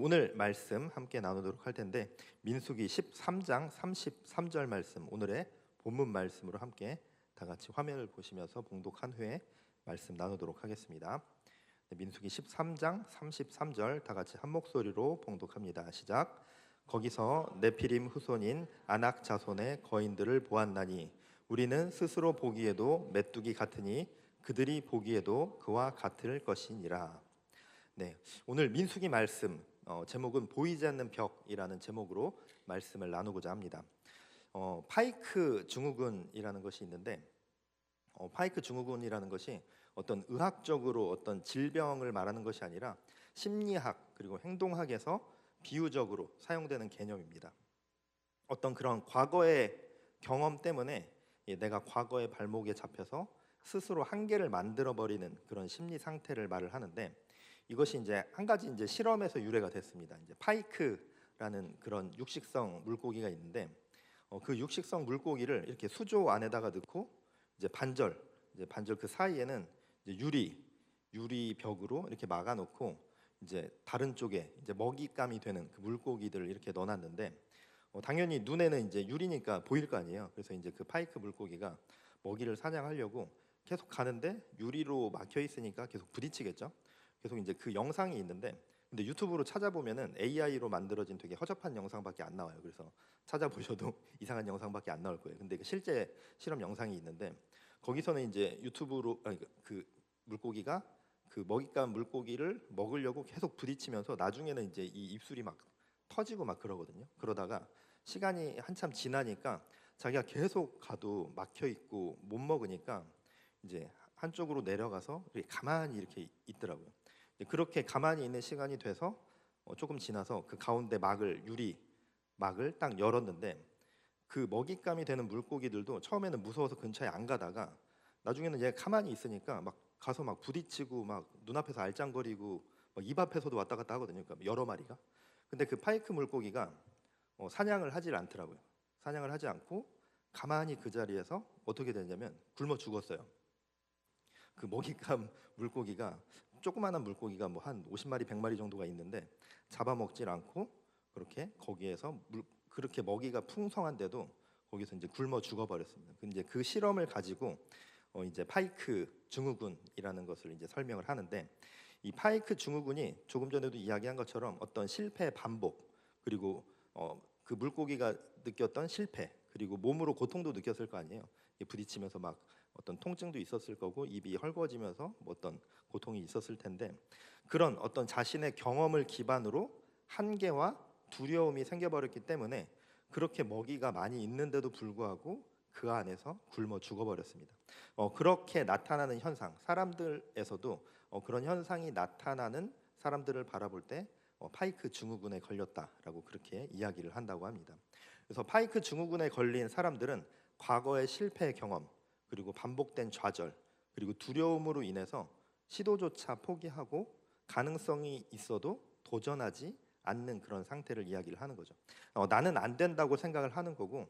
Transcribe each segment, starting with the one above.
오늘 말씀 함께 나누도록 할 텐데 민수기 13장 33절 말씀, 오늘의 본문 말씀으로 함께 다 같이 화면을 보시면서 봉독한 후에 말씀 나누도록 하겠습니다. 민수기 13장 33절 다 같이 한 목소리로 봉독합니다. 시작. 거기서 네피림 후손인 아낙 자손의 거인들을 보았나니 우리는 스스로 보기에도 메뚜기 같으니 그들이 보기에도 그와 같을 것이니라. 네, 오늘 민수기 말씀 제목은 보이지 않는 벽이라는 제목으로 말씀을 나누고자 합니다. 파이크 증후군이라는 것이 있는데 파이크 증후군이라는 것이 어떤 의학적으로 어떤 질병을 말하는 것이 아니라 심리학 그리고 행동학에서 비유적으로 사용되는 개념입니다. 어떤 그런 과거의 경험 때문에 내가 과거의 발목에 잡혀서 스스로 한계를 만들어 버리는 그런 심리 상태를 말을 하는데, 이것이 이제 한 가지 이제 실험에서 유래가 됐습니다. 이제 파이크라는 그런 육식성 물고기가 있는데 그 육식성 물고기를 이렇게 수조 안에다가 넣고 이제 반절 그 사이에는 이제 유리 벽으로 이렇게 막아놓고 이제 다른 쪽에 이제 먹잇감이 되는 그 물고기들을 이렇게 넣어놨는데 당연히 눈에는 이제 유리니까 보일 거 아니에요. 그래서 이제 그 파이크 물고기가 먹이를 사냥하려고 계속 가는데 유리로 막혀 있으니까 계속 부딪히겠죠. 계속 이제 그 영상이 있는데, 근데 유튜브로 찾아보면은 AI로 만들어진 되게 허접한 영상밖에 안 나와요. 그래서 찾아보셔도 이상한 영상밖에 안 나올 거예요. 근데 그 실제 실험 영상이 있는데 거기서는 이제 유튜브로 그 물고기가 그 먹잇감 물고기를 먹으려고 계속 부딪히면서 나중에는 이제 이 입술이 막 터지고 막 그러거든요. 그러다가 시간이 한참 지나니까 자기가 계속 가도 막혀 있고 못 먹으니까 이제 한쪽으로 내려가서 이렇게 가만히 이렇게 있더라고요. 그렇게 가만히 있는 시간이 돼서 조금 지나서 그 가운데 유리 막을 딱 열었는데 그 먹잇감이 되는 물고기들도 처음에는 무서워서 근처에 안 가다가 나중에는 얘 가만히 있으니까 막 가서 막 부딪히고 막 눈앞에서 알짱거리고 막 입 앞에서도 왔다 갔다 하거든요. 그러니까 여러 마리가. 근데 그 파이크 물고기가 사냥을 하질 않더라고요. 사냥을 하지 않고 가만히 그 자리에서 어떻게 되냐면 굶어 죽었어요. 그 먹잇감 물고기가, 조그마한 물고기가 뭐 한 50마리 100마리 정도가 있는데 잡아먹질 않고 그렇게 거기에서 그렇게 먹이가 풍성한데도 거기서 이제 굶어 죽어버렸습니다. 근데 그 실험을 가지고 이제 파이크 증후군이라는 것을 이제 설명을 하는데, 이 파이크 증후군이 조금 전에도 이야기한 것처럼 어떤 실패 반복, 그리고 그 물고기가 느꼈던 실패, 그리고 몸으로 고통도 느꼈을 거 아니에요. 부딪히면서 막 어떤 통증도 있었을 거고 입이 헐거워지면서 뭐 어떤 고통이 있었을 텐데, 그런 어떤 자신의 경험을 기반으로 한계와 두려움이 생겨버렸기 때문에 그렇게 먹이가 많이 있는데도 불구하고 그 안에서 굶어 죽어버렸습니다. 그렇게 나타나는 현상, 사람들에서도 그런 현상이 나타나는 사람들을 바라볼 때 파이크 증후군에 걸렸다라고 그렇게 이야기를 한다고 합니다. 그래서 파이크 증후군에 걸린 사람들은 과거의 실패 경험, 그리고 반복된 좌절, 그리고 두려움으로 인해서 시도조차 포기하고 가능성이 있어도 도전하지 않는 그런 상태를 이야기를 하는 거죠. 나는 안 된다고 생각을 하는 거고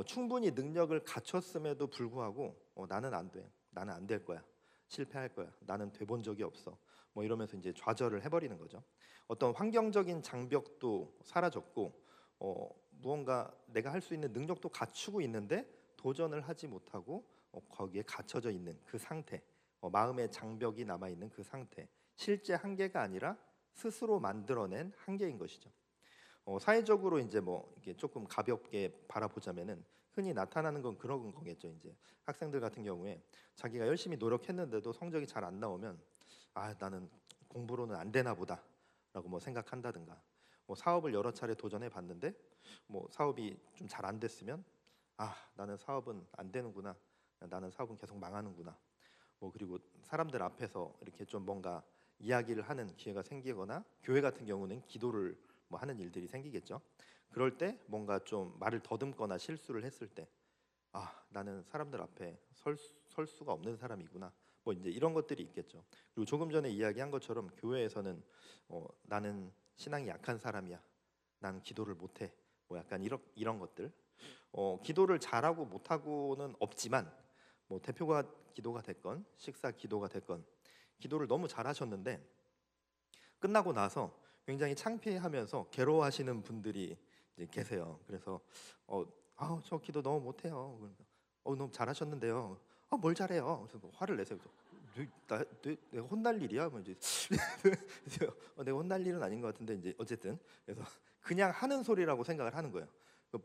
충분히 능력을 갖췄음에도 불구하고 나는 안 돼, 나는 안 될 거야, 실패할 거야, 나는 돼본 적이 없어, 뭐 이러면서 이제 좌절을 해버리는 거죠. 어떤 환경적인 장벽도 사라졌고 무언가 내가 할 수 있는 능력도 갖추고 있는데 도전을 하지 못하고 거기에 갇혀져 있는 그 상태, 마음의 장벽이 남아 있는 그 상태, 실제 한계가 아니라 스스로 만들어낸 한계인 것이죠. 사회적으로 이제 뭐 이게 조금 가볍게 바라보자면은 흔히 나타나는 건 그런 거겠죠. 이제 학생들 같은 경우에 자기가 열심히 노력했는데도 성적이 잘 안 나오면 나는 공부로는 안 되나 보다라고 뭐 생각한다든가, 뭐 사업을 여러 차례 도전해 봤는데 뭐 사업이 좀 잘 안 됐으면 나는 사업은 안 되는구나, 나는 사업은 계속 망하는구나. 뭐 그리고 사람들 앞에서 이렇게 좀 뭔가 이야기를 하는 기회가 생기거나 교회 같은 경우는 기도를 뭐 하는 일들이 생기겠죠. 그럴 때 뭔가 좀 말을 더듬거나 실수를 했을 때 나는 사람들 앞에 설 수가 없는 사람이구나, 뭐 이제 이런 것들이 있겠죠. 그리고 조금 전에 이야기한 것처럼 교회에서는 나는 신앙이 약한 사람이야, 나는 기도를 못해, 뭐 약간 이런 것들, 기도를 잘하고 못하고는 없지만 뭐 대표가 기도가 됐건 식사 기도가 됐건 기도를 너무 잘하셨는데 끝나고 나서 굉장히 창피해하면서 괴로워하시는 분들이 이제 계세요. 그래서 저 기도 너무 못해요. 너무 잘하셨는데요. 뭘 잘해요? 그래서 뭐 화를 내세요. 내가 혼날 일이야? 뭐 이제 내가 혼날 일은 아닌 것 같은데 이제 어쨌든 그래서 그냥 하는 소리라고 생각을 하는 거예요.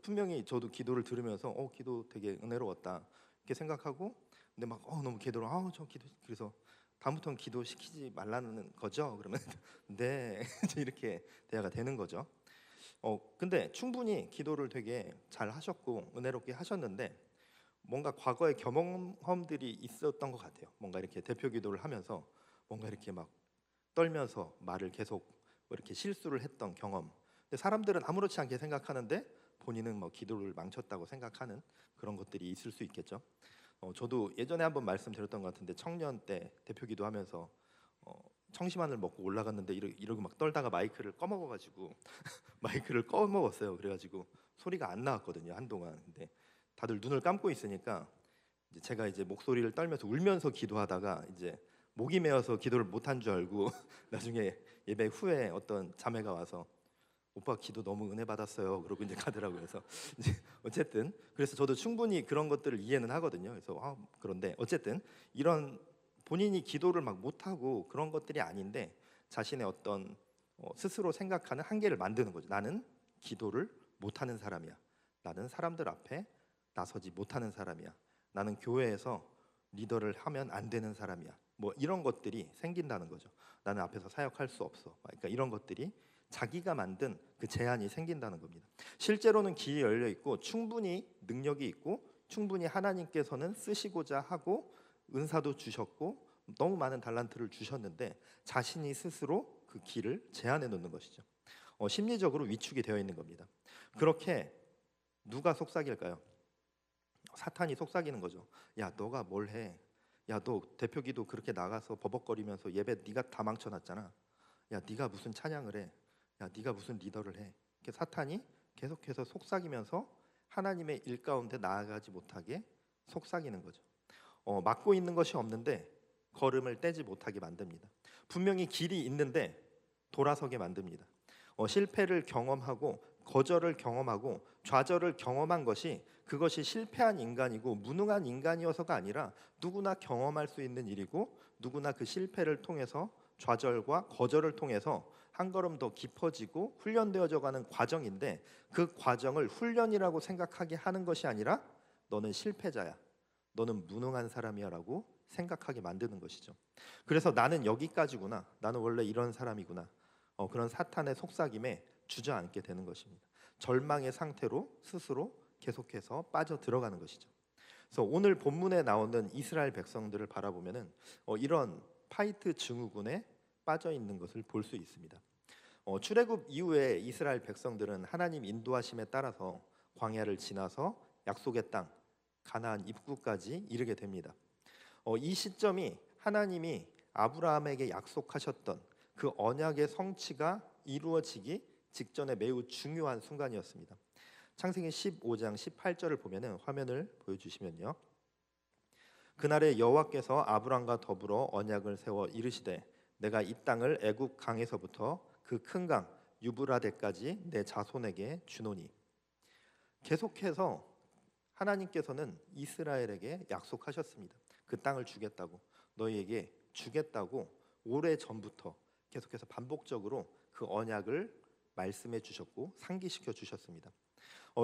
분명히 저도 기도를 들으면서 기도 되게 은혜로웠다 이렇게 생각하고 근데 막 너무 기도를 저 기도 그래서 다음부터는 기도 시키지 말라는 거죠. 그러면 네 이렇게 대화가 되는 거죠. 근데 충분히 기도를 되게 잘 하셨고 은혜롭게 하셨는데 뭔가 과거의 경험들이 있었던 것 같아요. 뭔가 이렇게 대표 기도를 하면서 뭔가 이렇게 막 떨면서 말을 계속 뭐 이렇게 실수를 했던 경험. 근데 사람들은 아무렇지 않게 생각하는데 본인은 뭐 기도를 망쳤다고 생각하는 그런 것들이 있을 수 있겠죠. 저도 예전에 한번 말씀드렸던 것 같은데 청년 때 대표 기도하면서 청심환을 먹고 올라갔는데 이러고 막 떨다가 마이크를 꺼먹어가지고 마이크를 꺼먹었어요. 그래가지고 소리가 안 나왔거든요 한동안. 근데 다들 눈을 감고 있으니까 이제 제가 이제 목소리를 떨면서 울면서 기도하다가 이제 목이 메어서 기도를 못한 줄 알고 나중에 예배 후에 어떤 자매가 와서 오빠 기도 너무 은혜 받았어요. 그러고 이제 가더라고요. 그래서 이제 어쨌든 그래서 저도 충분히 그런 것들을 이해는 하거든요. 그래서 그런데 어쨌든 이런 본인이 기도를 막 못하고 그런 것들이 아닌데 자신의 어떤 스스로 생각하는 한계를 만드는 거죠. 나는 기도를 못하는 사람이야. 나는 사람들 앞에 나서지 못하는 사람이야. 나는 교회에서 리더를 하면 안 되는 사람이야. 뭐 이런 것들이 생긴다는 거죠. 나는 앞에서 사역할 수 없어. 그러니까 이런 것들이 자기가 만든 그 제한이 생긴다는 겁니다. 실제로는 길이 열려 있고 충분히 능력이 있고 충분히 하나님께서는 쓰시고자 하고 은사도 주셨고 너무 많은 달란트를 주셨는데 자신이 스스로 그 길을 제한해 놓는 것이죠. 심리적으로 위축이 되어 있는 겁니다. 그렇게 누가 속삭일까요? 사탄이 속삭이는 거죠. 야, 너가 뭘 해? 야, 너 대표기도 그렇게 나가서 버벅거리면서 예배 네가 다 망쳐놨잖아. 야, 네가 무슨 찬양을 해? 야, 네가 무슨 리더를 해? 이렇게 사탄이 계속해서 속삭이면서 하나님의 일 가운데 나아가지 못하게 속삭이는 거죠. 막고 있는 것이 없는데 걸음을 떼지 못하게 만듭니다. 분명히 길이 있는데 돌아서게 만듭니다. 실패를 경험하고 거절을 경험하고 좌절을 경험한 것이 그것이 실패한 인간이고 무능한 인간이어서가 아니라 누구나 경험할 수 있는 일이고 누구나 그 실패를 통해서 좌절과 거절을 통해서 한 걸음 더 깊어지고 훈련되어져 가는 과정인데 그 과정을 훈련이라고 생각하게 하는 것이 아니라 너는 실패자야. 너는 무능한 사람이야라고 생각하게 만드는 것이죠. 그래서 나는 여기까지구나. 나는 원래 이런 사람이구나. 그런 사탄의 속삭임에 주저앉게 되는 것입니다. 절망의 상태로 스스로 계속해서 빠져 들어가는 것이죠. 그래서 오늘 본문에 나오는 이스라엘 백성들을 바라보면은 이런 파이트 증후군에 빠져 있는 것을 볼 수 있습니다. 출애굽 이후에 이스라엘 백성들은 하나님 인도하심에 따라서 광야를 지나서 약속의 땅 가나안 입구까지 이르게 됩니다. 이 시점이 하나님이 아브라함에게 약속하셨던 그 언약의 성취가 이루어지기 직전에 매우 중요한 순간이었습니다. 창세기 15장 18절을 보면은 화면을 보여주시면요. 그날에 여호와께서 아브람과 더불어 언약을 세워 이르시되 내가 이 땅을 애굽 강에서부터 그 큰 강 유브라데까지 내 자손에게 주노니. 계속해서 하나님께서는 이스라엘에게 약속하셨습니다. 그 땅을 주겠다고, 너희에게 주겠다고 오래 전부터 계속해서 반복적으로 그 언약을 말씀해 주셨고 상기시켜 주셨습니다.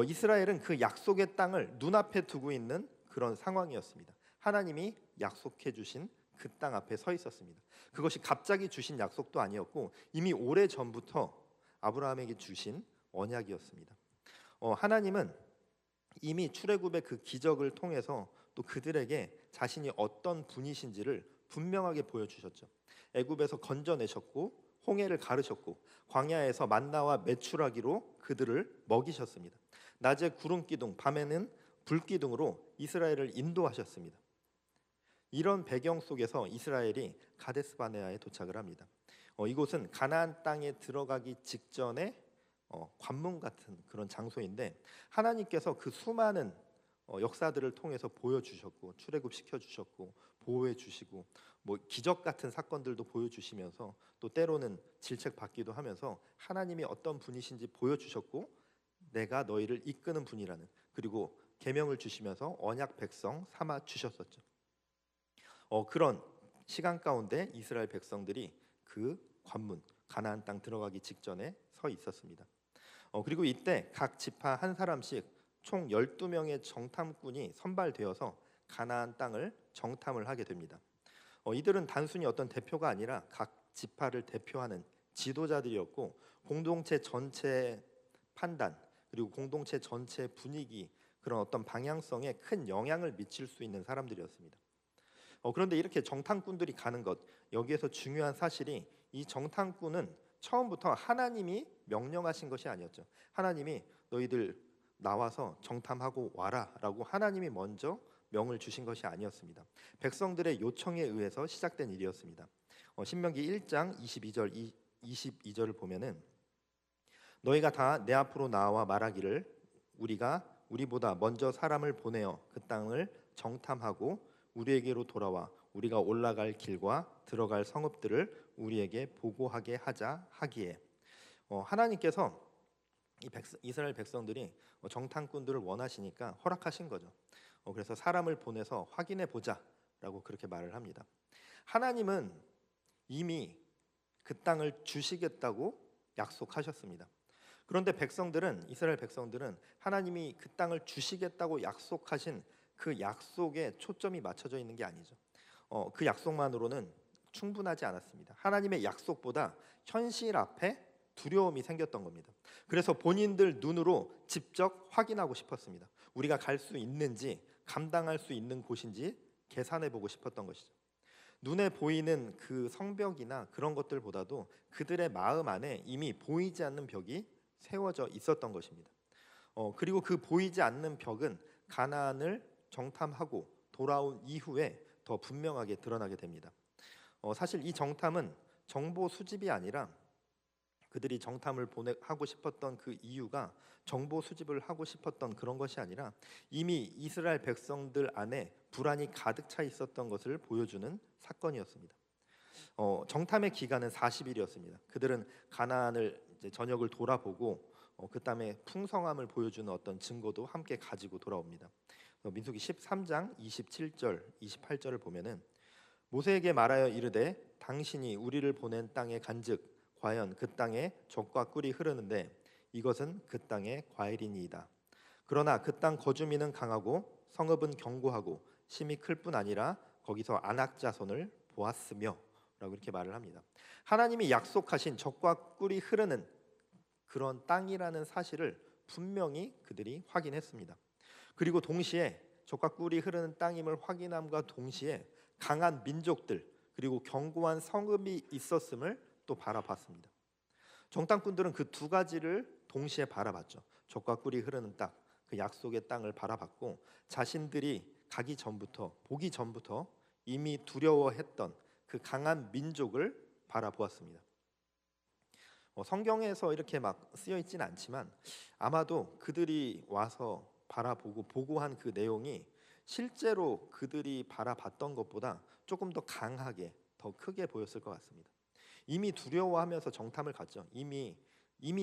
이스라엘은 그 약속의 땅을 눈앞에 두고 있는 그런 상황이었습니다. 하나님이 약속해 주신 그 땅 앞에 서 있었습니다. 그것이 갑자기 주신 약속도 아니었고 이미 오래 전부터 아브라함에게 주신 언약이었습니다. 하나님은 이미 출애굽의 그 기적을 통해서 또 그들에게 자신이 어떤 분이신지를 분명하게 보여주셨죠. 애굽에서 건져내셨고 홍해를 가르셨고 광야에서 만나와 메추라기로 그들을 먹이셨습니다. 낮에 구름 기둥, 밤에는 불 기둥으로 이스라엘을 인도하셨습니다. 이런 배경 속에서 이스라엘이 가데스 바네아에 도착을 합니다. 이곳은 가나안 땅에 들어가기 직전에 관문 같은 그런 장소인데 하나님께서 그 수많은 역사들을 통해서 보여주셨고 출애굽시켜 주셨고 보호해 주시고 뭐 기적 같은 사건들도 보여주시면서 또 때로는 질책받기도 하면서 하나님이 어떤 분이신지 보여주셨고 내가 너희를 이끄는 분이라는, 그리고 계명을 주시면서 언약 백성 삼아 주셨었죠. 그런 시간 가운데 이스라엘 백성들이 그 관문 가나안 땅 들어가기 직전에 서 있었습니다. 그리고 이때 각 지파 한 사람씩 총 12명의 정탐꾼이 선발되어서 가나안 땅을 정탐을 하게 됩니다. 이들은 단순히 어떤 대표가 아니라 각 지파를 대표하는 지도자들이었고 공동체 전체의 판단 그리고 공동체 전체의 분위기, 그런 어떤 방향성에 큰 영향을 미칠 수 있는 사람들이었습니다. 그런데 이렇게 정탐꾼들이 가는 것, 여기에서 중요한 사실이 이 정탐꾼은 처음부터 하나님이 명령하신 것이 아니었죠. 하나님이 너희들 나와서 정탐하고 와라라고 하나님이 먼저 명을 주신 것이 아니었습니다. 백성들의 요청에 의해서 시작된 일이었습니다. 신명기 1장 22절을 보면은 너희가 다 내 앞으로 나와 말하기를 우리가 우리보다 먼저 사람을 보내어 그 땅을 정탐하고 우리에게로 돌아와 우리가 올라갈 길과 들어갈 성읍들을 우리에게 보고하게 하자 하기에, 하나님께서 이스라엘 백성들이 정탐꾼들을 원하시니까 허락하신 거죠. 그래서 사람을 보내서 확인해 보자라고 그렇게 말을 합니다. 하나님은 이미 그 땅을 주시겠다고 약속하셨습니다. 그런데 이스라엘 백성들은 하나님이 그 땅을 주시겠다고 약속하신 그 약속에 초점이 맞춰져 있는 게 아니죠. 그 약속만으로는 충분하지 않았습니다. 하나님의 약속보다 현실 앞에 두려움이 생겼던 겁니다. 그래서 본인들 눈으로 직접 확인하고 싶었습니다. 우리가 갈 수 있는지, 감당할 수 있는 곳인지 계산해 보고 싶었던 것이죠. 눈에 보이는 그 성벽이나 그런 것들보다도 그들의 마음 안에 이미 보이지 않는 벽이 세워져 있었던 것입니다. 그리고 그 보이지 않는 벽은 가나안을 정탐하고 돌아온 이후에 더 분명하게 드러나게 됩니다. 사실 이 정탐은 정보 수집이 아니라 그들이 정탐을 하고 싶었던 그 이유가 정보 수집을 하고 싶었던 그런 것이 아니라 이미 이스라엘 백성들 안에 불안이 가득 차 있었던 것을 보여주는 사건이었습니다. 정탐의 기간은 40일이었습니다. 그들은 가나안을 이제 전역을 돌아보고 그 땅의 풍성함을 보여주는 어떤 증거도 함께 가지고 돌아옵니다. 민수기 13장 27절 28절을 보면은 모세에게 말하여 이르되 당신이 우리를 보낸 땅에 간즉 과연 그 땅에 젖과 꿀이 흐르는데 이것은 그 땅의 과일이니이다. 그러나 그 땅 거주민은 강하고 성읍은 견고하고 심이 클 뿐 아니라 거기서 안악 자손을 보았으며 라고 이렇게 말을 합니다. 하나님이 약속하신 젖과 꿀이 흐르는 그런 땅이라는 사실을 분명히 그들이 확인했습니다. 그리고 동시에 젖과 꿀이 흐르는 땅임을 확인함과 동시에 강한 민족들 그리고 견고한 성읍이 있었음을 또 바라봤습니다. 정탐꾼들은 그 두 가지를 동시에 바라봤죠. 젖과 꿀이 흐르는 땅, 그 약속의 땅을 바라봤고 자신들이 보기 전부터 이미 두려워했던 그 강한 민족을 바라보았습니다. 성경에서 이렇게 막 쓰여 있지는 않지만 아마도 그들이 와서 바라보고 보고한 그 내용이 실제로 그들이 바라봤던 것보다 조금 더 강하게, 더 크게 보였을 것 같습니다. 이미 두려워하면서 정탐을 갔죠. 이미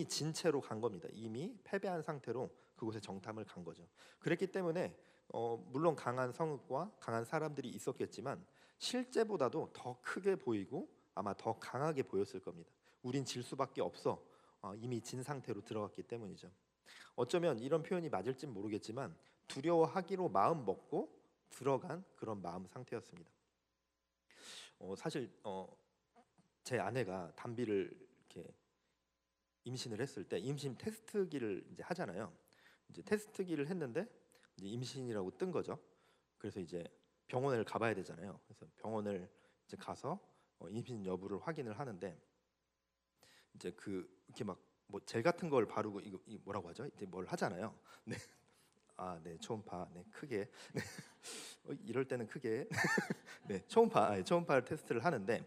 진 채로 간 겁니다. 이미 패배한 상태로 그곳에 정탐을 간 거죠. 그랬기 때문에 물론 강한 성읍과 강한 사람들이 있었겠지만 실제보다도 더 크게 보이고 아마 더 강하게 보였을 겁니다. 우린 질 수밖에 없어. 이미 진 상태로 들어갔기 때문이죠. 어쩌면 이런 표현이 맞을진 모르겠지만 두려워하기로 마음 먹고 들어간 그런 마음 상태였습니다. 사실 제 아내가 단비를 이렇게 임신을 했을 때 임신 테스트기를 이제 하잖아요. 이제 테스트기를 했는데 이제 임신이라고 뜬 거죠. 그래서 이제 병원을 가봐야 되잖아요. 그래서 병원을 이제 가서 임신 여부를 확인을 하는데 이제 이렇게 막 뭐 젤 같은 걸 바르고 이거 뭐라고 하죠? 이제 뭘 하잖아요. 네. 네, 초음파. 네, 크게. 네. 이럴 때는 크게. 네, 초음파 테스트를 하는데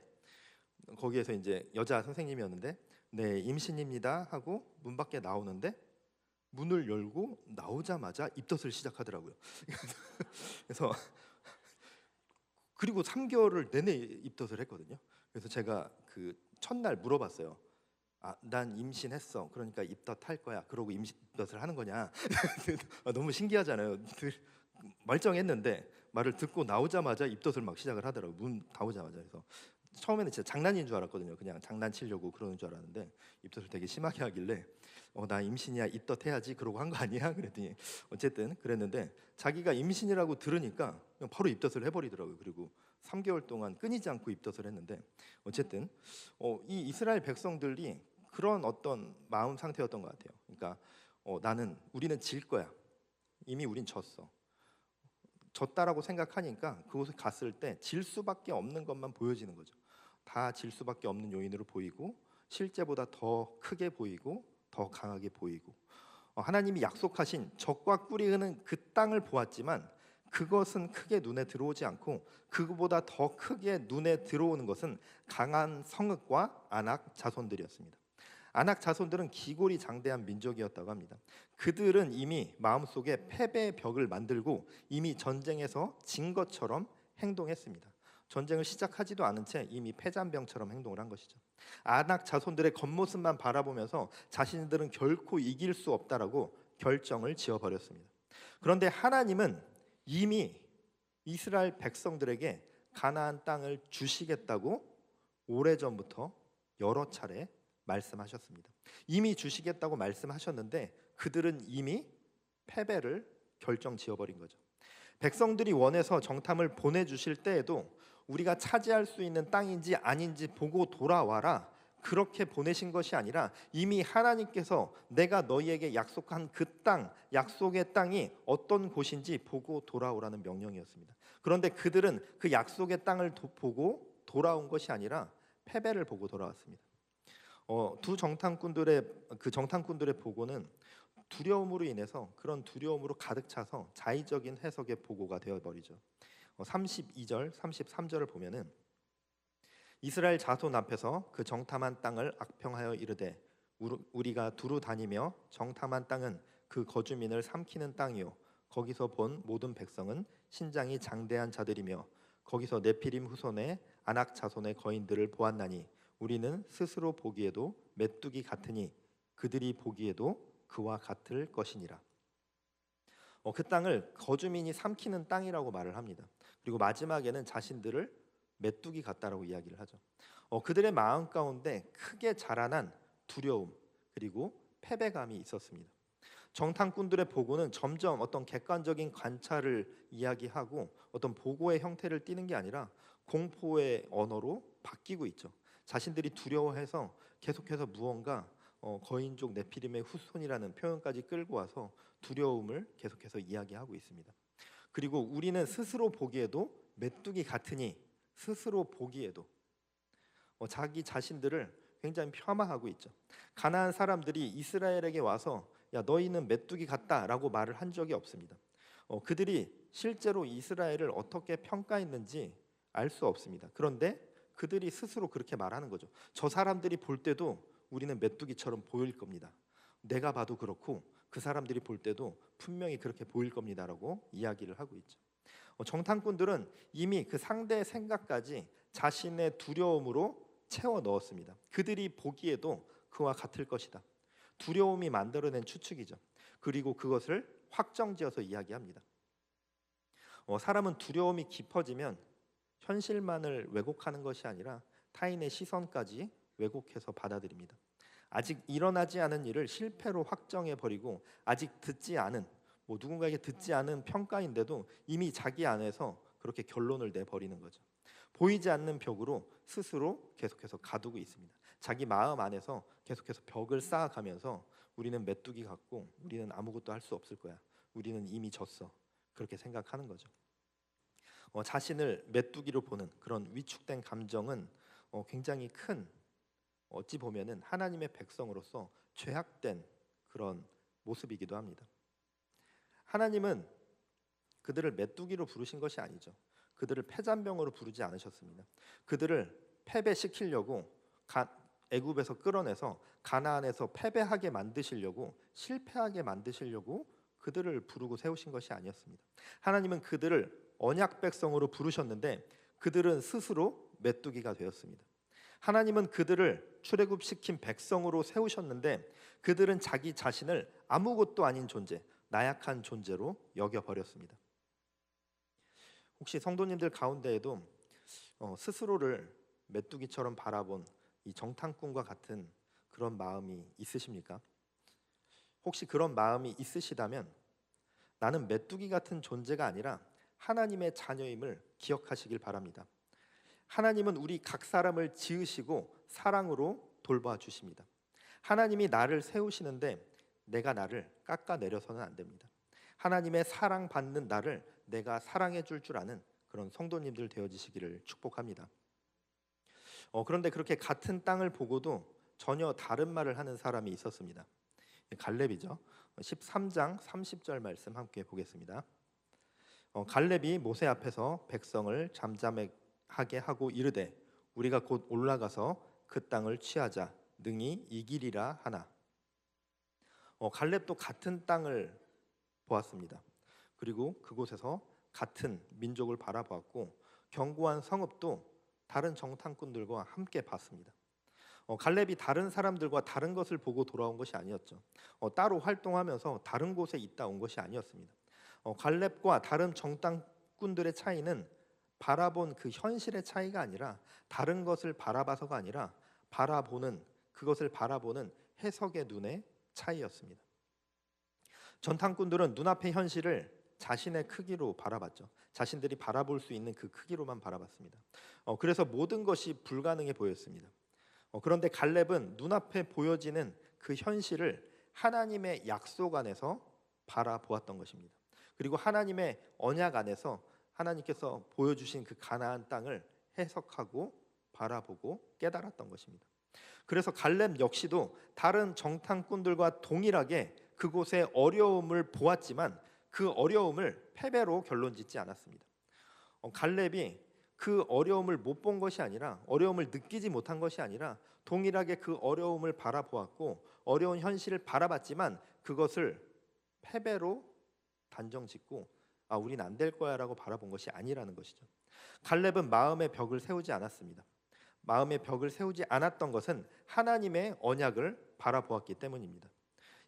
거기에서 이제 여자 선생님이었는데 네, 임신입니다 하고 문 밖에 나오는데 문을 열고 나오자마자 입덧을 시작하더라고요. 그래서 그리고 3개월을 내내 입덧을 했거든요. 그래서 제가 그 첫날 물어봤어요. 난 임신했어. 그러니까 입덧할 거야. 그러고 입덧을 하는 거냐? 너무 신기하잖아요. 멀쩡했는데 말을 듣고 나오자마자 입덧을 막 시작을 하더라고요. 문 나오자마자. 그래서 처음에는 진짜 장난인 줄 알았거든요. 그냥 장난치려고 그러는 줄 알았는데 입덧을 되게 심하게 하길래 나 임신이야, 입덧해야지 그러고 한 거 아니야? 그랬더니 어쨌든 그랬는데 자기가 임신이라고 들으니까 그냥 바로 입덧을 해버리더라고요. 그리고 3개월 동안 끊이지 않고 입덧을 했는데 어쨌든 이 이스라엘 백성들이 그런 어떤 마음 상태였던 것 같아요. 그러니까 우리는 질 거야. 이미 우린 졌어. 졌다라고 생각하니까 그곳에 갔을 때 질 수밖에 없는 것만 보여지는 거죠. 다 질 수밖에 없는 요인으로 보이고 실제보다 더 크게 보이고 더 강하게 보이고 하나님이 약속하신 적과 꿀이 흐는 그 땅을 보았지만 그것은 크게 눈에 들어오지 않고 그보다 더 크게 눈에 들어오는 것은 강한 성읍과 아낙 자손들이었습니다. 아낙 자손들은 기골이 장대한 민족이었다고 합니다. 그들은 이미 마음속에 패배의 벽을 만들고 이미 전쟁에서 진 것처럼 행동했습니다. 전쟁을 시작하지도 않은 채 이미 패잔병처럼 행동을 한 것이죠. 아낙 자손들의 겉모습만 바라보면서 자신들은 결코 이길 수 없다라고 결정을 지어버렸습니다. 그런데 하나님은 이미 이스라엘 백성들에게 가나안 땅을 주시겠다고 오래전부터 여러 차례 말씀하셨습니다. 이미 주시겠다고 말씀하셨는데 그들은 이미 패배를 결정 지어버린 거죠. 백성들이 원해서 정탐을 보내주실 때에도 우리가 차지할 수 있는 땅인지 아닌지 보고 돌아와라, 그렇게 보내신 것이 아니라 이미 하나님께서 내가 너희에게 약속한 그 땅, 약속의 땅이 어떤 곳인지 보고 돌아오라는 명령이었습니다. 그런데 그들은 그 약속의 땅을 보고 돌아온 것이 아니라 패배를 보고 돌아왔습니다. 두 정탐꾼들의 보고는 두려움으로 인해서 그런 두려움으로 가득 차서 자의적인 해석의 보고가 되어버리죠. 32절, 33절을 보면은 이스라엘 자손 앞에서 그 정탐한 땅을 악평하여 이르되 우리가 두루 다니며 정탐한 땅은 그 거주민을 삼키는 땅이요 거기서 본 모든 백성은 신장이 장대한 자들이며 거기서 네피림 후손의 아낙 자손의 거인들을 보았나니 우리는 스스로 보기에도 메뚜기 같으니 그들이 보기에도 그와 같을 것이니라. 그 땅을 거주민이 삼키는 땅이라고 말을 합니다. 그리고 마지막에는 자신들을 메뚜기 같다라고 이야기를 하죠. 그들의 마음 가운데 크게 자라난 두려움 그리고 패배감이 있었습니다. 정탐꾼들의 보고는 점점 어떤 객관적인 관찰을 이야기하고 어떤 보고의 형태를 띠는 게 아니라 공포의 언어로 바뀌고 있죠. 자신들이 두려워해서 계속해서 무언가 거인족 네피림의 후손이라는 표현까지 끌고 와서 두려움을 계속해서 이야기하고 있습니다. 그리고 우리는 스스로 보기에도 메뚜기 같으니 스스로 보기에도 자기 자신들을 굉장히 폄하하고 있죠. 가나안 사람들이 이스라엘에게 와서 야 너희는 메뚜기 같다라고 말을 한 적이 없습니다. 그들이 실제로 이스라엘을 어떻게 평가했는지 알 수 없습니다. 그런데 그들이 스스로 그렇게 말하는 거죠. 저 사람들이 볼 때도 우리는 메뚜기처럼 보일 겁니다. 내가 봐도 그렇고 그 사람들이 볼 때도 분명히 그렇게 보일 겁니다라고 이야기를 하고 있죠. 정탐꾼들은 이미 그 상대의 생각까지 자신의 두려움으로 채워 넣었습니다. 그들이 보기에도 그와 같을 것이다. 두려움이 만들어낸 추측이죠. 그리고 그것을 확정지어서 이야기합니다. 사람은 두려움이 깊어지면 현실만을 왜곡하는 것이 아니라 타인의 시선까지 왜곡해서 받아들입니다. 아직 일어나지 않은 일을 실패로 확정해 버리고 아직 듣지 않은 누군가에게 듣지 않은 평가인데도 이미 자기 안에서 그렇게 결론을 내버리는 거죠. 보이지 않는 벽으로 스스로 계속해서 가두고 있습니다. 자기 마음 안에서 계속해서 벽을 쌓아가면서 우리는 메뚜기 같고 우리는 아무것도 할 수 없을 거야. 우리는 이미 졌어. 그렇게 생각하는 거죠. 자신을 메뚜기로 보는 그런 위축된 감정은 굉장히 큰 어찌 보면은 하나님의 백성으로서 죄악된 그런 모습이기도 합니다. 하나님은 그들을 메뚜기로 부르신 것이 아니죠. 그들을 패잔병으로 부르지 않으셨습니다. 그들을 패배시키려고 애굽에서 끌어내서 가나안에서 패배하게 만드시려고, 실패하게 만드시려고 그들을 부르고 세우신 것이 아니었습니다. 하나님은 그들을 언약 백성으로 부르셨는데 그들은 스스로 메뚜기가 되었습니다. 하나님은 그들을 출애굽시킨 백성으로 세우셨는데 그들은 자기 자신을 아무것도 아닌 존재, 나약한 존재로 여겨버렸습니다. 혹시 성도님들 가운데에도 스스로를 메뚜기처럼 바라본 이 정탐꾼과 같은 그런 마음이 있으십니까? 혹시 그런 마음이 있으시다면 나는 메뚜기 같은 존재가 아니라 하나님의 자녀임을 기억하시길 바랍니다. 하나님은 우리 각 사람을 지으시고 사랑으로 돌봐 주십니다. 하나님이 나를 세우시는데 내가 나를 깎아내려서는 안 됩니다. 하나님의 사랑받는 나를 내가 사랑해 줄 아는 그런 성도님들 되어지시기를 축복합니다. 그런데 그렇게 같은 땅을 보고도 전혀 다른 말을 하는 사람이 있었습니다. 갈렙이죠. 13장 30절 말씀 함께 보겠습니다. 갈렙이 모세 앞에서 백성을 잠잠하게 하고 이르되 우리가 곧 올라가서 그 땅을 취하자 능히 이기리라 하나. 갈렙도 같은 땅을 보았습니다. 그리고 그곳에서 같은 민족을 바라보았고 견고한 성읍도 다른 정탐꾼들과 함께 봤습니다. 갈렙이 다른 사람들과 다른 것을 보고 돌아온 것이 아니었죠. 따로 활동하면서 다른 곳에 있다 온 것이 아니었습니다. 갈렙과 다른 정탐꾼들의 차이는 바라본 그 현실의 차이가 아니라 다른 것을 바라봐서가 아니라 그것을 바라보는 해석의 눈의 차이였습니다. 정탐꾼들은 눈앞의 현실을 자신의 크기로 바라봤죠. 자신들이 바라볼 수 있는 그 크기로만 바라봤습니다. 그래서 모든 것이 불가능해 보였습니다. 그런데 갈렙은 눈앞에 보여지는 그 현실을 하나님의 약속 안에서 바라보았던 것입니다. 그리고 하나님의 언약 안에서 하나님께서 보여주신 그 가나안 땅을 해석하고 바라보고 깨달았던 것입니다. 그래서 갈렙 역시도 다른 정탐꾼들과 동일하게 그곳의 어려움을 보았지만 그 어려움을 패배로 결론짓지 않았습니다. 갈렙이 그 어려움을 못 본 것이 아니라, 어려움을 느끼지 못한 것이 아니라 동일하게 그 어려움을 바라보았고 어려운 현실을 바라봤지만 그것을 패배로 단정짓고 우린 안 될 거야 라고 바라본 것이 아니라는 것이죠. 갈렙은 마음의 벽을 세우지 않았습니다. 마음의 벽을 세우지 않았던 것은 하나님의 언약을 바라보았기 때문입니다.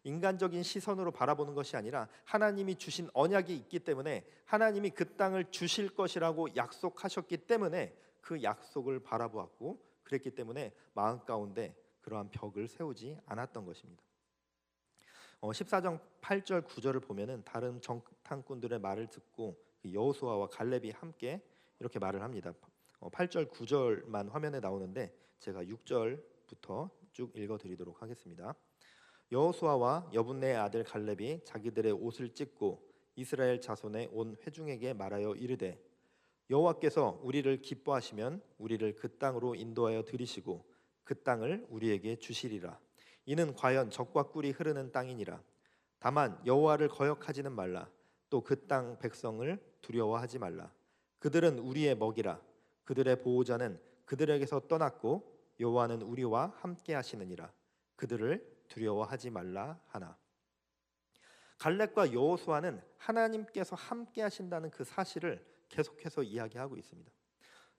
인간적인 시선으로 바라보는 것이 아니라 하나님이 주신 언약이 있기 때문에 하나님이 그 땅을 주실 것이라고 약속하셨기 때문에 그 약속을 바라보았고 그랬기 때문에 마음 가운데 그러한 벽을 세우지 않았던 것입니다. 14장 8절 9절을 보면은 다른 정탐꾼들의 말을 듣고 여호수아와 갈렙이 함께 이렇게 말을 합니다. 8절 9절만 화면에 나오는데 제가 6절부터 쭉 읽어드리도록 하겠습니다. 여호수아와 여분네의 아들 갈렙이 자기들의 옷을 찢고 이스라엘 자손의 온 회중에게 말하여 이르되 여호와께서 우리를 기뻐하시면 우리를 그 땅으로 인도하여 들이시고 그 땅을 우리에게 주시리라. 이는 과연 젖과 꿀이 흐르는 땅이니라. 다만 여호와를 거역하지는 말라. 또 그 땅 백성을 두려워하지 말라. 그들은 우리의 먹이라. 그들의 보호자는 그들에게서 떠났고 여호와는 우리와 함께 하시느니라. 그들을 두려워하지 말라 하나. 갈렙과 여호수아는 하나님께서 함께 하신다는 그 사실을 계속해서 이야기하고 있습니다.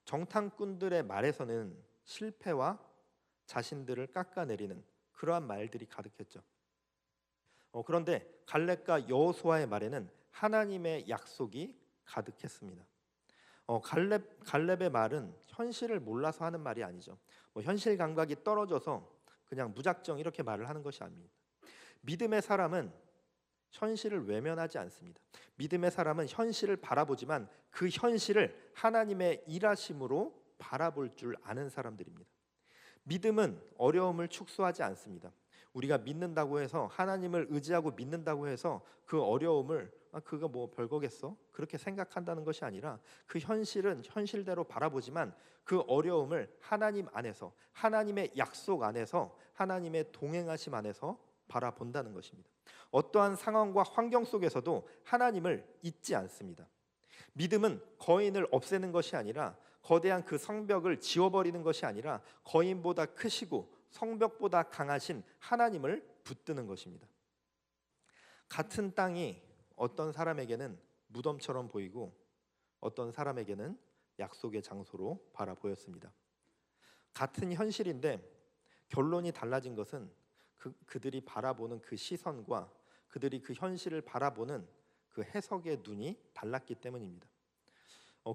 정탐꾼들의 말에서는 실패와 자신들을 깎아내리는 그러한 말들이 가득했죠. 그런데 갈렙과 여호수아의 말에는 하나님의 약속이 가득했습니다. 갈렙의 말은 현실을 몰라서 하는 말이 아니죠. 현실 감각이 떨어져서 그냥 무작정 이렇게 말을 하는 것이 아닙니다. 믿음의 사람은 현실을 외면하지 않습니다. 믿음의 사람은 현실을 바라보지만 그 현실을 하나님의 일하심으로 바라볼 줄 아는 사람들입니다. 믿음은 어려움을 축소하지 않습니다. 우리가 믿는다고 해서, 하나님을 의지하고 믿는다고 해서 그 어려움을 그거 뭐 별거겠어? 그렇게 생각한다는 것이 아니라 그 현실은 현실대로 바라보지만 그 어려움을 하나님 안에서, 하나님의 약속 안에서, 하나님의 동행하심 안에서 바라본다는 것입니다. 어떠한 상황과 환경 속에서도 하나님을 잊지 않습니다. 믿음은 거인을 없애는 것이 아니라, 거대한 그 성벽을 지워버리는 것이 아니라 거인보다 크시고 성벽보다 강하신 하나님을 붙드는 것입니다. 같은 땅이 어떤 사람에게는 무덤처럼 보이고 어떤 사람에게는 약속의 장소로 바라보였습니다. 같은 현실인데 결론이 달라진 것은 그들이 바라보는 그 시선과 그들이 그 현실을 바라보는 그 해석의 눈이 달랐기 때문입니다.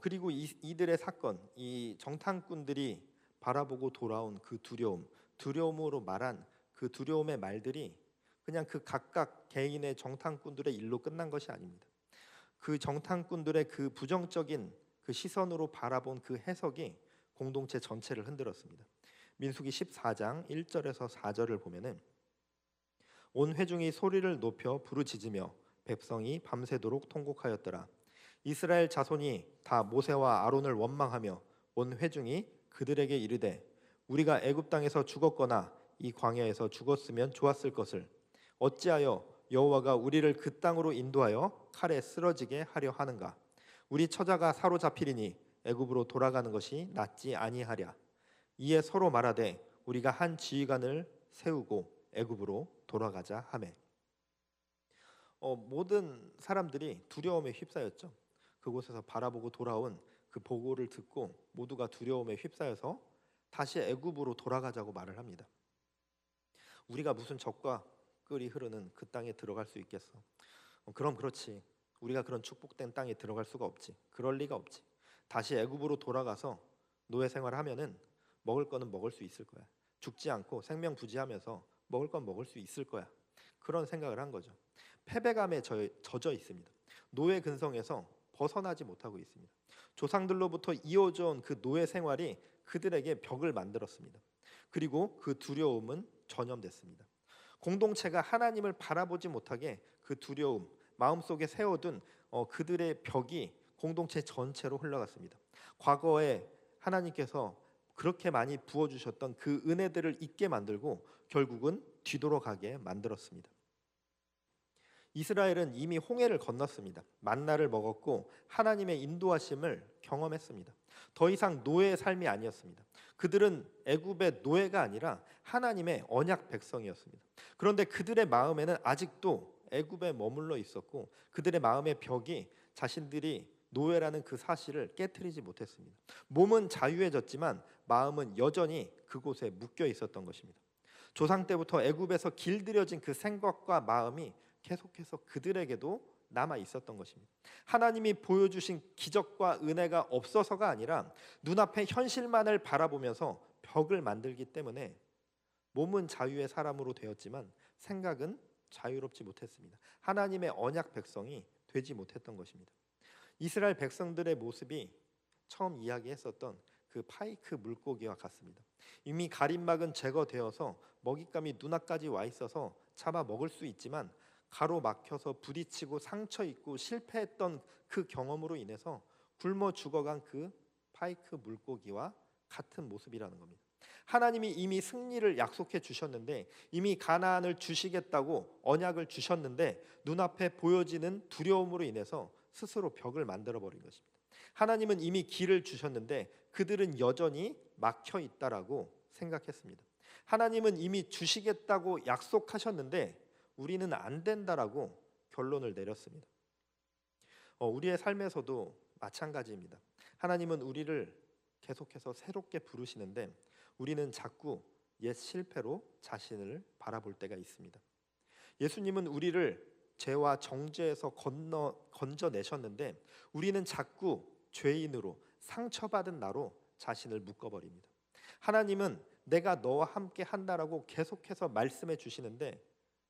그리고 이들의 사건, 이 정탐꾼들이 바라보고 돌아온 그 두려움으로 말한 그 두려움의 말들이 그냥 그 각각 개인의 정탐꾼들의 일로 끝난 것이 아닙니다. 그 정탐꾼들의 그 부정적인 그 시선으로 바라본 그 해석이 공동체 전체를 흔들었습니다. 민수기 14장 1절에서 4절을 보면은 온 회중이 소리를 높여 부르짖으며 백성이 밤새도록 통곡하였더라. 이스라엘 자손이 다 모세와 아론을 원망하며 온 회중이 그들에게 이르되 우리가 애굽 땅에서 죽었거나 이 광야에서 죽었으면 좋았을 것을 어찌하여 여호와가 우리를 그 땅으로 인도하여 칼에 쓰러지게 하려 하는가? 우리 처자가 사로잡히리니 애굽으로 돌아가는 것이 낫지 아니하랴. 이에 서로 말하되 우리가 한 지휘관을 세우고 애굽으로 돌아가자 하매. 모든 사람들이 두려움에 휩싸였죠. 그곳에서 바라보고 돌아온 그 보고를 듣고 모두가 두려움에 휩싸여서 다시 애굽으로 돌아가자고 말을 합니다. 우리가 무슨 적과 꿀이 흐르는 그 땅에 들어갈 수 있겠어? 그럼 그렇지. 우리가 그런 축복된 땅에 들어갈 수가 없지. 그럴 리가 없지. 다시 애굽으로 돌아가서 노예 생활하면은 먹을 거는 먹을 수 있을 거야. 죽지 않고 생명 부지하면서 먹을 건 먹을 수 있을 거야. 그런 생각을 한 거죠. 패배감에 젖어 있습니다. 노예 근성에서 벗어나지 못하고 있습니다. 조상들로부터 이어져 온 그 노예 생활이 그들에게 벽을 만들었습니다. 그리고 그 두려움은 전염됐습니다. 공동체가 하나님을 바라보지 못하게 그 두려움, 마음속에 세워둔 그들의 벽이 공동체 전체로 흘러갔습니다. 과거에 하나님께서 그렇게 많이 부어주셨던 그 은혜들을 잊게 만들고 결국은 뒤돌아가게 만들었습니다. 이스라엘은 이미 홍해를 건넜습니다. 만나를 먹었고 하나님의 인도하심을 경험했습니다. 더 이상 노예의 삶이 아니었습니다. 그들은 애굽의 노예가 아니라 하나님의 언약 백성이었습니다. 그런데 그들의 마음에는 아직도 애굽에 머물러 있었고 그들의 마음의 벽이 자신들이 노예라는 그 사실을 깨트리지 못했습니다. 몸은 자유해졌지만 마음은 여전히 그곳에 묶여 있었던 것입니다. 조상 때부터 애굽에서 길들여진 그 생각과 마음이 계속해서 그들에게도 남아 있었던 것입니다. 하나님이 보여주신 기적과 은혜가 없어서가 아니라 눈앞의 현실만을 바라보면서 벽을 만들기 때문에 몸은 자유의 사람으로 되었지만 생각은 자유롭지 못했습니다. 하나님의 언약 백성이 되지 못했던 것입니다. 이스라엘 백성들의 모습이 처음 이야기했었던 그 파이크 물고기와 같습니다. 이미 가림막은 제거되어서 먹잇감이 눈앞까지 와 있어서 잡아 먹을 수 있지만 가로막혀서 부딪히고 상처 입고 실패했던 그 경험으로 인해서 굶어 죽어간 그 파이크 물고기와 같은 모습이라는 겁니다. 하나님이 이미 승리를 약속해 주셨는데 이미 가나안을 주시겠다고 언약을 주셨는데 눈앞에 보여지는 두려움으로 인해서 스스로 벽을 만들어 버린 것입니다. 하나님은 이미 길을 주셨는데 그들은 여전히 막혀 있다라고 생각했습니다. 하나님은 이미 주시겠다고 약속하셨는데 우리는 안 된다라고 결론을 내렸습니다. 우리의 삶에서도 마찬가지입니다. 하나님은 우리를 계속해서 새롭게 부르시는데 우리는 자꾸 옛 실패로 자신을 바라볼 때가 있습니다. 예수님은 우리를 죄와 정죄에서 건져내셨는데 우리는 자꾸 죄인으로 상처받은 나로 자신을 묶어버립니다. 하나님은 내가 너와 함께 한다라고 계속해서 말씀해 주시는데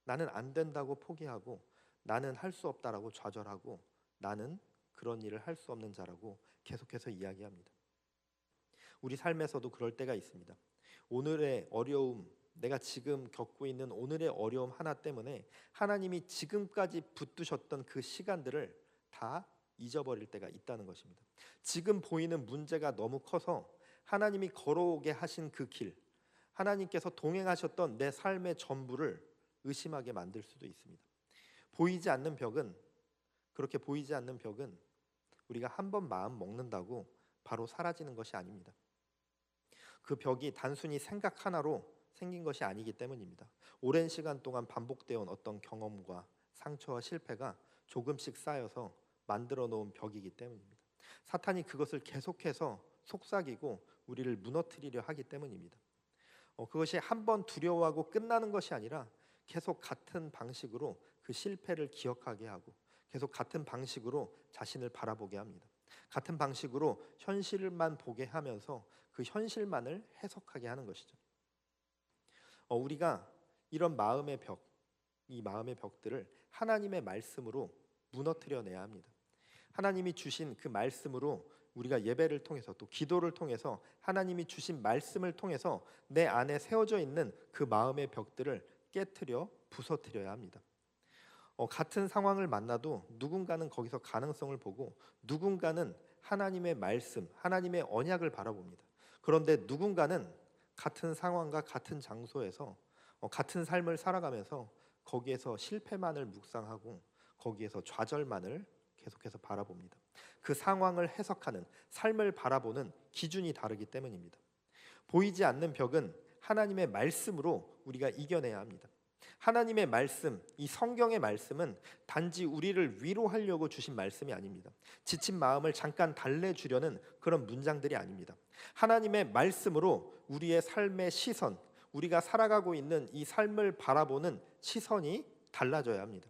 나는 안 된다고 포기하고 나는 할 수 없다라고 좌절하고 나는 그런 일을 할 수 없는 자라고 계속해서 이야기합니다. 우리 삶에서도 그럴 때가 있습니다. 오늘의 어려움, 내가 지금 겪고 있는 오늘의 어려움 하나 때문에 하나님이 지금까지 붙드셨던 그 시간들을 다 잊어버릴 때가 있다는 것입니다. 지금 보이는 문제가 너무 커서 하나님이 걸어오게 하신 그 길, 하나님께서 동행하셨던 내 삶의 전부를 의심하게 만들 수도 있습니다. 보이지 않는 벽은 그렇게 보이지 않는 벽은 우리가 한 번 마음 먹는다고 바로 사라지는 것이 아닙니다. 그 벽이 단순히 생각 하나로 생긴 것이 아니기 때문입니다. 오랜 시간 동안 반복되어 온 어떤 경험과 상처와 실패가 조금씩 쌓여서 만들어 놓은 벽이기 때문입니다. 사탄이 그것을 계속해서 속삭이고 우리를 무너뜨리려 하기 때문입니다. 그것이 한 번 두려워하고 끝나는 것이 아니라 계속 같은 방식으로 그 실패를 기억하게 하고 계속 같은 방식으로 자신을 바라보게 합니다. 같은 방식으로 현실만 보게 하면서 그 현실만을 해석하게 하는 것이죠. 우리가 이런 마음의 벽, 이 마음의 벽들을 하나님의 말씀으로 무너뜨려내야 합니다. 하나님이 주신 그 말씀으로 우리가 예배를 통해서 또 기도를 통해서 하나님이 주신 말씀을 통해서 내 안에 세워져 있는 그 마음의 벽들을 깨트려 부서뜨려야 합니다. 같은 상황을 만나도 누군가는 거기서 가능성을 보고 누군가는 하나님의 말씀, 하나님의 언약을 바라봅니다. 그런데 누군가는 같은 상황과 같은 장소에서 같은 삶을 살아가면서 거기에서 실패만을 묵상하고 거기에서 좌절만을 계속해서 바라봅니다. 그 상황을 해석하는, 삶을 바라보는 기준이 다르기 때문입니다. 보이지 않는 벽은 하나님의 말씀으로 우리가 이겨내야 합니다. 하나님의 말씀, 이 성경의 말씀은 단지 우리를 위로하려고 주신 말씀이 아닙니다. 지친 마음을 잠깐 달래주려는 그런 문장들이 아닙니다. 하나님의 말씀으로 우리의 삶의 시선, 우리가 살아가고 있는 이 삶을 바라보는 시선이 달라져야 합니다.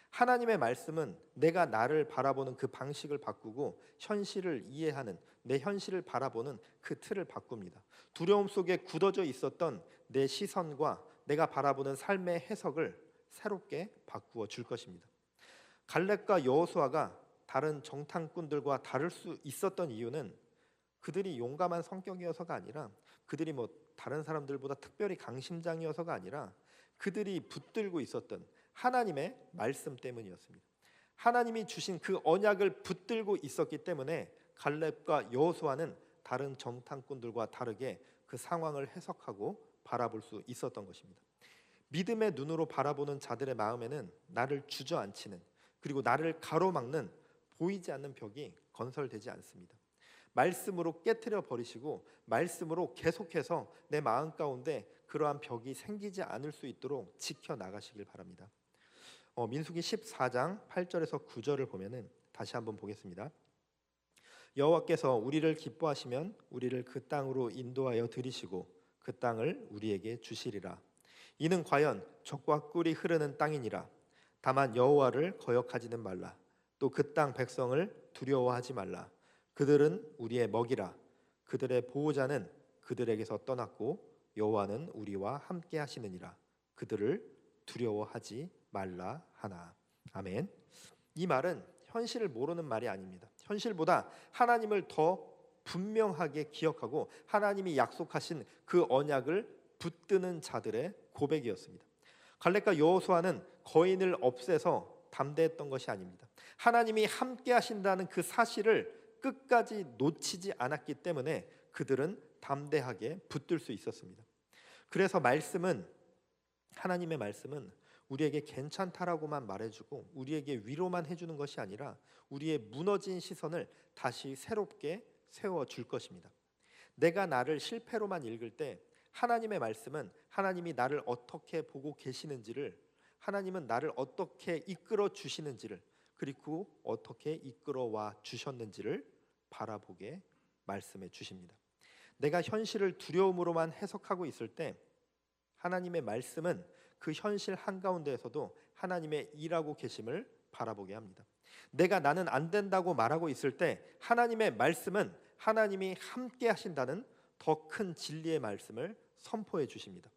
하나님의 말씀은 내가 나를 바라보는 그 방식을 바꾸고 현실을 이해하는, 내 현실을 바라보는 그 틀을 바꿉니다. 두려움 속에 굳어져 있었던 내 시선과 내가 바라보는 삶의 해석을 새롭게 바꾸어 줄 것입니다. 갈렙과 여호수아가 다른 정탐꾼들과 다를 수 있었던 이유는 그들이 용감한 성격이어서가 아니라, 그들이 다른 사람들보다 특별히 강심장이어서가 아니라 그들이 붙들고 있었던 하나님의 말씀 때문이었습니다. 하나님이 주신 그 언약을 붙들고 있었기 때문에 갈렙과 여호수아는 다른 정탐꾼들과 다르게 그 상황을 해석하고 바라볼 수 있었던 것입니다. 믿음의 눈으로 바라보는 자들의 마음에는 나를 주저앉히는, 그리고 나를 가로막는 보이지 않는 벽이 건설되지 않습니다. 말씀으로 깨트려 버리시고 말씀으로 계속해서 내 마음 가운데 그러한 벽이 생기지 않을 수 있도록 지켜나가시길 바랍니다. 민수기 14장 8절에서 9절을 보면은 다시 한번 보겠습니다. 여호와께서 우리를 기뻐하시면 우리를 그 땅으로 인도하여 들이시고 그 땅을 우리에게 주시리라. 이는 과연 젖과 꿀이 흐르는 땅이니라. 다만 여호와를 거역하지는 말라. 또 그 땅 백성을 두려워하지 말라. 그들은 우리의 먹이라. 그들의 보호자는 그들에게서 떠났고 여호와는 우리와 함께 하시느니라. 그들을 두려워하지 말라 하나. 아멘. 이 말은 현실을 모르는 말이 아닙니다. 현실보다 하나님을 더 분명하게 기억하고 하나님이 약속하신 그 언약을 붙드는 자들의 고백이었습니다. 갈렙과 여호수아는 거인을 없애서 담대했던 것이 아닙니다. 하나님이 함께 하신다는 그 사실을 끝까지 놓치지 않았기 때문에 그들은 담대하게 붙들 수 있었습니다. 그래서 하나님의 말씀은 우리에게 괜찮다라고만 말해주고 우리에게 위로만 해주는 것이 아니라 우리의 무너진 시선을 다시 새롭게 세워줄 것입니다. 내가 나를 실패로만 읽을 때 하나님의 말씀은 하나님이 나를 어떻게 보고 계시는지를, 하나님은 나를 어떻게 이끌어 주시는지를, 그리고 어떻게 이끌어와 주셨는지를 바라보게 말씀해 주십니다. 내가 현실을 두려움으로만 해석하고 있을 때 하나님의 말씀은 그 현실 한가운데에서도 하나님의 일하고 계심을 바라보게 합니다. 나는 안 된다고 말하고 있을 때 하나님의 말씀은 하나님이 함께 하신다는 더 큰 진리의 말씀을 선포해 주십니다.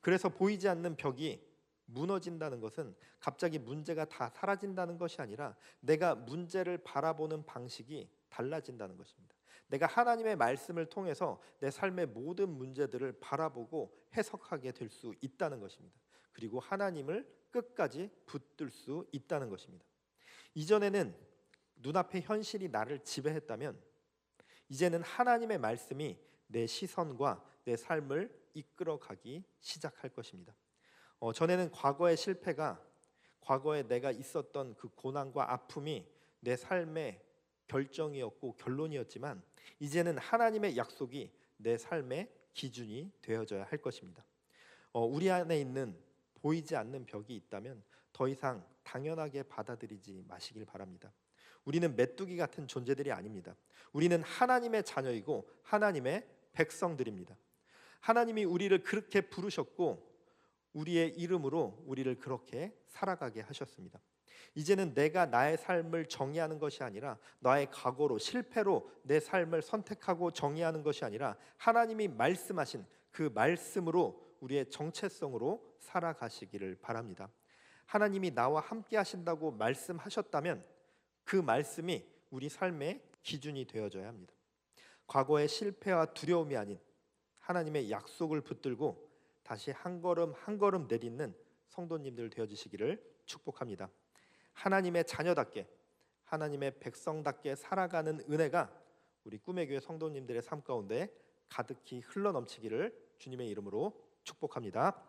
그래서 보이지 않는 벽이 무너진다는 것은 갑자기 문제가 다 사라진다는 것이 아니라 내가 문제를 바라보는 방식이 달라진다는 것입니다. 내가 하나님의 말씀을 통해서 내 삶의 모든 문제들을 바라보고 해석하게 될 수 있다는 것입니다. 그리고 하나님을 끝까지 붙들 수 있다는 것입니다. 이전에는 눈앞의 현실이 나를 지배했다면 이제는 하나님의 말씀이 내 시선과 내 삶을 이끌어가기 시작할 것입니다. 전에는 과거의 실패가, 과거에 내가 있었던 그 고난과 아픔이 내 삶의 결정이었고 결론이었지만 이제는 하나님의 약속이 내 삶의 기준이 되어져야 할 것입니다. 우리 안에 있는 보이지 않는 벽이 있다면 더 이상 당연하게 받아들이지 마시길 바랍니다. 우리는 메뚜기 같은 존재들이 아닙니다. 우리는 하나님의 자녀이고 하나님의 백성들입니다. 하나님이 우리를 그렇게 부르셨고 우리의 이름으로 우리를 그렇게 살아가게 하셨습니다. 이제는 내가 나의 삶을 정의하는 것이 아니라 나의 각오로 실패로 내 삶을 선택하고 정의하는 것이 아니라 하나님이 말씀하신 그 말씀으로 우리의 정체성으로 살아가시기를 바랍니다. 하나님이 나와 함께 하신다고 말씀하셨다면 그 말씀이 우리 삶의 기준이 되어져야 합니다. 과거의 실패와 두려움이 아닌 하나님의 약속을 붙들고 다시 한 걸음 한 걸음 내딛는 성도님들 되어주시기를 축복합니다. 하나님의 자녀답게 하나님의 백성답게 살아가는 은혜가 우리 꿈의 교회 성도님들의 삶 가운데 가득히 흘러넘치기를 주님의 이름으로 축복합니다.